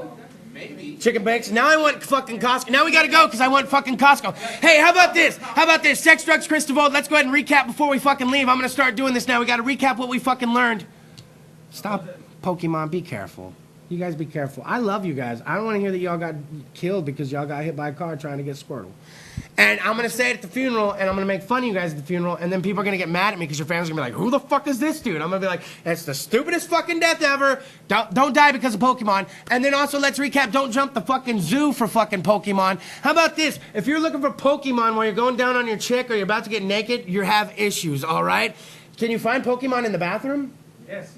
Maybe. chicken bakes. Now I want fucking Costco. Now we got to go because I want fucking Costco. Hey, how about this? How about this? Sex, drugs, Kris DeVold. Let's go ahead and recap before we fucking leave. I'm going to start doing this now. We got to recap what we fucking learned. Stop, Pokemon. Be careful. You guys be careful. I love you guys. I don't want to hear that y'all got killed because y'all got hit by a car trying to get Squirtle. And I'm going to say it at the funeral, and I'm going to make fun of you guys at the funeral, and then people are going to get mad at me because your family's going to be like, who the fuck is this dude? I'm going to be like, that's the stupidest fucking death ever. Don't die because of Pokemon. And then also, let's recap, don't jump the fucking zoo for fucking Pokemon. How about this? If you're looking for Pokemon while you're going down on your chick or you're about to get naked, you have issues, all right? Can you find Pokemon in the bathroom? Yes.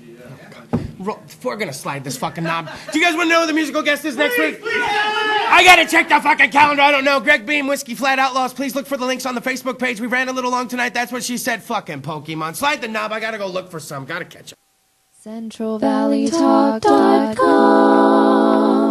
We're gonna slide this fucking knob. Do you guys want to know who the musical guest is next week? I gotta check the fucking calendar. I don't know. Greg Beam, Whiskey Flat Outlaws. Please look for the links on the Facebook page. We ran a little long tonight. That's what she said. Fucking Pokemon. Slide the knob. I gotta go look for some. Gotta catch up. CentralValleyTalk.com